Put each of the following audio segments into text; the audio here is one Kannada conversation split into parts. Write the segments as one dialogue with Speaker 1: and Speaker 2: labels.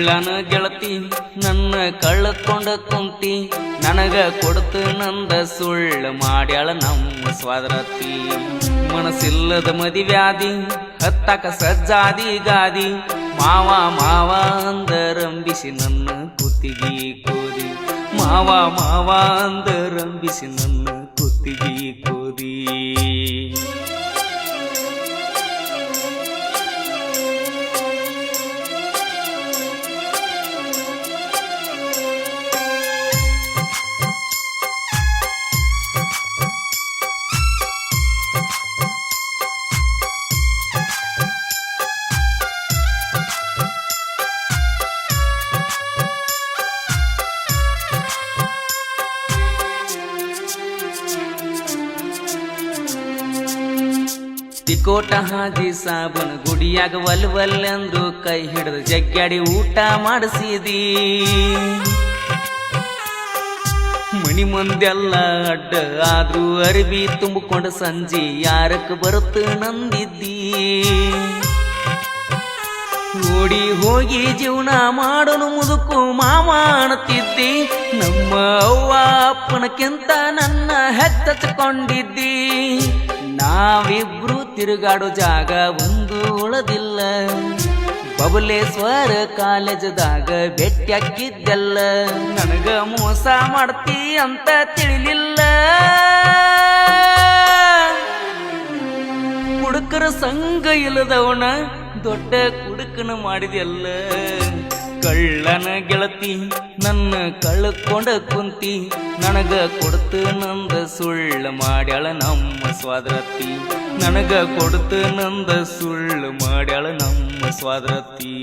Speaker 1: ಕಳ್ಳನ ಗೆಳತಿ ನನ್ನ ಕಳ್ಳಕೊಂಡ ಕುಂತಿ ನನಗ ಕೊಡ್ತು ನಂದ ಸುಳ್ಳು ಮಾಡ್ಯಾಳ ನಮ್ಮ ಸ್ವಾದರತಿ ಮನಸ್ಸಿಲ್ಲದ ಮದಿವ್ಯಾದಿ ಹತ್ತಾಕ ಸಜ್ಜಾದಿ ಗಾದಿ ಮಾವ ಮಾವ ಅಂದರಂಬಿಸಿ ನನ್ನ ಕುತ್ತಿಗೆ ಕೋದಿ ಮಾವ ಮಾವ ಅಂದರಂಬಿಸಿ ನನ್ನ ಕುತ್ತಿಗೆ ಕೋದಿ ತಿಕೋಟ ಹಾಜಿ ಸಾಬನ್ ಗುಡಿಯಾಗ ವಲ್ವಲ್ಲೆಂದು ಕೈ ಹಿಡಿದು ಜಗ್ಗಾಡಿ ಊಟ ಮಾಡಿಸಿದಿ ಮಣಿ ಮಂದೆಲ್ಲ ಅಡ್ಡ ಆದ್ರೂ ಅರಿವಿ ತುಂಬಿಕೊಂಡು ಸಂಜೆ ಯಾರಕ್ಕೆ ಬರುತ್ತ ನಂದಿದ್ದಿ ಓಡಿ ಹೋಗಿ ಜೀವನ ಮಾಡೋನು ಮುದುಕು ಮಾಮ ಅನ್ನುತ್ತಿದ್ದಿ ನಮ್ಮ ಅವ್ವ ಅಪ್ಪನಕ್ಕಿಂತ ನನ್ನ ಹೆಚ್ಚಚ್ಕೊಂಡಿದ್ದಿ ನಾವಿಬ್ರು ತಿರುಗಾಡೋ ಜಾಗ ಒಂದು ಉಳದಿಲ್ಲ ಬಬಲೇಶ್ವರ ಕಾಲೇಜದಾಗ ಭೇಟಿಯಾಕಿದ್ದೆಲ್ಲ ನನಗ ಮೋಸ ಮಾಡ್ತಿ ಅಂತ ತಿಳಿಲಿಲ್ಲ ಕುಡುಕರ ಸಂಘ ಇಲ್ಲದವನ ದೊಡ್ಡ ಕುಡುಕನ ಮಾಡಿದೆಲ್ಲ ಕಳ್ಳನ ಗೆಳತಿ ನನ್ನ ಕಳ್ಕೊಂಡ ಕುಂತಿ ನನಗ ಕೊಡ್ತು ನಂದ ಸುಳ್ಳು ಮಾಡ್ಯಾಳ ನಮ್ಮ ಸ್ವಾದರತಿ ನನಗ ಕೊಡ್ತು ನಂದ ಸುಳ್ಳು ಮಾಡ್ಯಾಳ ನಮ್ಮ ಸ್ವಾದರತಿ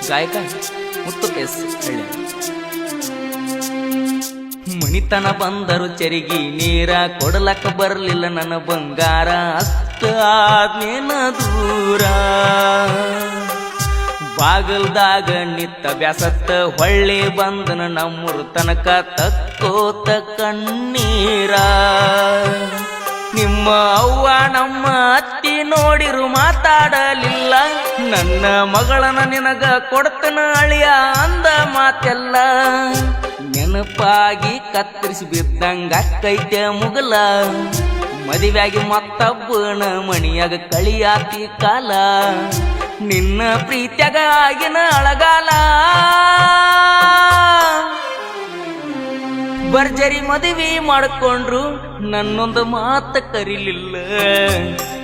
Speaker 1: ಗಾಯಕ ಮುತ್ತು ಎಸ್ ಹಳ್ಳಿ ಮಣಿತನ ಬಂದರು ಚರಿಗಿ ನೀರ ಕೊಡಲಕ್ಕ ಬರಲಿಲ್ಲ ನನ್ನ ಬಂಗಾರ ಅಷ್ಟ ಆದ್ಮೇನ ದೂರ ಬಾಗಲ್ದಾಗ ನಿತ್ತ ಬ್ಯಾಸತ್ತ ಹೊಳ್ಳಿ ಬಂದನ ನಮ್ಮೂರು ತನಕ ತಕ್ಕೋತ ಕಣ್ಣೀರ ನಿಮ್ಮ ಅವ್ವ ನಮ್ಮ ಅತ್ತಿ ನೋಡಿರು ಮಾತಾಡಲಿಲ್ಲ ನನ್ನ ಮಗಳನ ನಿನಗ ಕೊಡ್ತನ ಅಳಿಯ ಅಂದ ಮಾತೆಲ್ಲ ನೆನಪಾಗಿ ಕತ್ತರಿಸಿ ಬಿದ್ದಂಗ ಕೈತೆ ಮುಗಲ ಮದುವೆಯಾಗಿ ಮತ್ತೊಬ್ಬನ ಮಣಿಯಾಗ ಕಳಿಯಾತಿ ಕಾಲ ನಿನ್ನ ಪ್ರೀತ್ಯಾಗ ಆಗಿನ ಅಳಗಾಲ ಬರ್ಜರಿ ಮದುವೆ ಮಾಡಿಕೊಂಡ್ರು ನನ್ನೊಂದು ಮಾತ ಕರಿಲಿಲ್ಲ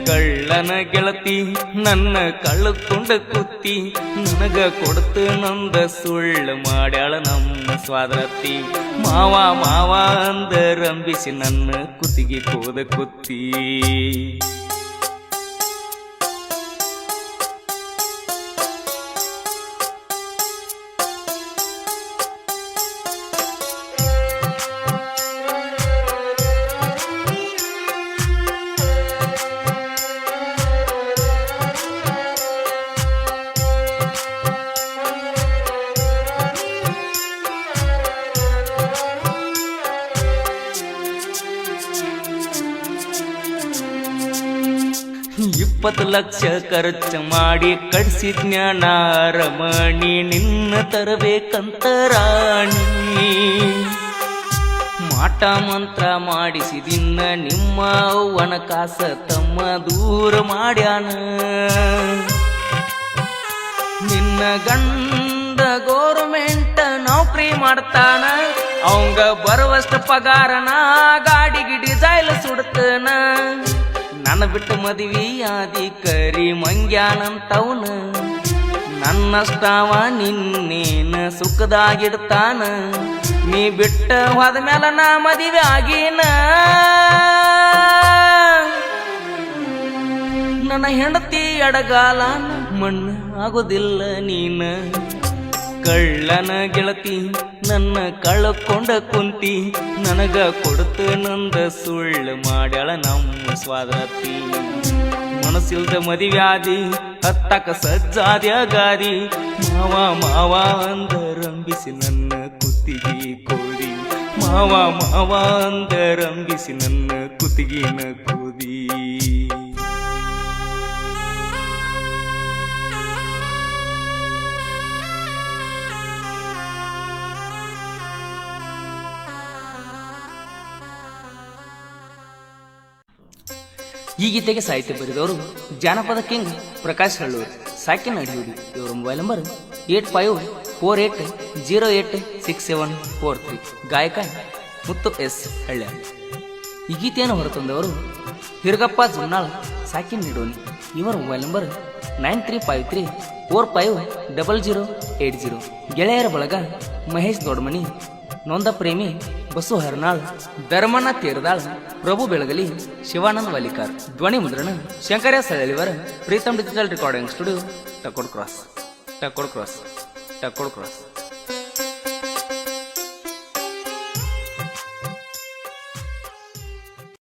Speaker 1: ಕಳ್ಳನ ಗೆಳತಿ ನನ್ನ ಕಳ್ಕೊಂಡ ಕುತ್ತಿ ನನಗ ಕೊಡ್ತು ನಂದ ಸುಳ್ಳು ಮಾಡ್ಯಾಳ ನಮ್ಮ ಸ್ವಾದರತಿ ಮಾವ ಮಾವ ಅಂದರಂಬಿಸಿ ನನ್ನ ಕುತ್ತಿಗೆ ಕೋದ ಕುತ್ತಿ $20 ಲಕ್ಷ ಖರ್ಚು ಮಾಡಿ ಕಡ್ಸಿದ್ನ ನಾರಮಣಿ ನಿನ್ನ ತರಬೇಕಂತ ರಾಣಿ ಮಾಟ ಮಂತ್ರ ಮಾಡಿಸಿದಿನ್ನ ನಿಮ್ಮ ಅವ್ವನ ಕಾಸ ತಮ್ಮ ದೂರ ಮಾಡ್ಯಾನ ನಿನ್ನ ಗಂಡ ಗೌರ್ಮೆಂಟ್ ನೌಕರಿ ಮಾಡ್ತಾನ ಅವಂಗ ಬರುವಷ್ಟ ಪಗಾರನ ಗಾಡಿಗೆ ಡಿಸೈಲ್ ಸುಡ್ತಾನ ನನ್ನ ಬಿಟ್ಟು ಮದುವೆ ಆದಿ ಕರಿ ಮಂಗ್ಯಾನಂತವನ ನನ್ನಷ್ಟವ ನಿನ್ನೇನ ಸುಖದಾಗಿಡ್ತಾನ ನೀ ಬಿಟ್ಟ ಹೋದ ಮೇಲೆ ನಾ ಮದುವೆ ಆಗಿನ ನನ್ನ ಹೆಂಡತಿ ಎಡಗಾಲ ಮಣ್ಣು ಆಗೋದಿಲ್ಲ ನೀನ ಕಳ್ಳನ ಗೆಳತಿ ನನ್ನ ಕಳ್ಕೊಂಡ ಕುಂತಿ ನನಗ ಕೊಡುತ್ತ ನಂದ ಸುಳ್ಳು ಮಾಡ್ಯಾಳ ನಮ್ಮ ಸ್ವಾದತಿ ಮನಸ್ಸಿಲ್ದ ಮದಿವ್ಯಾದಿ ಹತ್ತಕ ಸಜ್ಜಾದ್ಯ ಗಾದಿ ಮಾವ ಮಾವ ಅಂದರಂಬಿಸಿ ನನ್ನ ಕುತ್ತಿಗೆ ಕೋದಿ ಮಾವ ಮಾವ ಅಂದರಂಬಿಸಿ ನನ್ನ ಕುತ್ತಿಗಿನ ಕೂದಿ ಈ ಗೀತೆಗೆ ಸಾಹಿತ್ಯ ಬರೆದವರು ಜಾನಪದ ಕಿಂಗ್ ಪ್ರಕಾಶ್ ಹಳ್ಳೂರು ಸಾಕಿನ ಅಡಿಯೂರಿ. ಇವರ ಮೊಬೈಲ್ ನಂಬರ್ 8548086743. ಗಾಯಕ ಮುತ್ತು ಎಸ್ ಹಳ್ಳ್ಯ. ಈ ಗೀತೆಯನ್ನು ಹೊರತಂದವರು ಹಿರಗಪ್ಪ ಜುನ್ನಾಳ್ ಸಾಕಿನ್ ನಿಡೋನಿ. ಇವರ ಮೊಬೈಲ್ ನಂಬರ್ 9353450080. ಗೆಳೆಯರ ಬಳಗ ಮಹೇಶ್ ದೊಡ್ಡಮನಿ, ನೊಂದ ಪ್ರೇಮಿ ಬಸು ಹರ್ನಾಳ್, ಧರ್ಮಣ್ಣ ತೇರದಾಳ್, ಪ್ರಭು ಬೆಳಗಲಿ, ಶಿವಾನಂದ್ ವಾಲಿಕಾರ್. ಧ್ವನಿ ಮುದ್ರಣ ಶಂಕರ್ಯ ಸಳಲಿವರ, ಪ್ರೀತಮ್ ಡಿಜಿಟಲ್ ರೆಕಾರ್ಡಿಂಗ್ ಸ್ಟುಡಿಯೋ, ಟಕೋಡ್ ಕ್ರಾಸ್.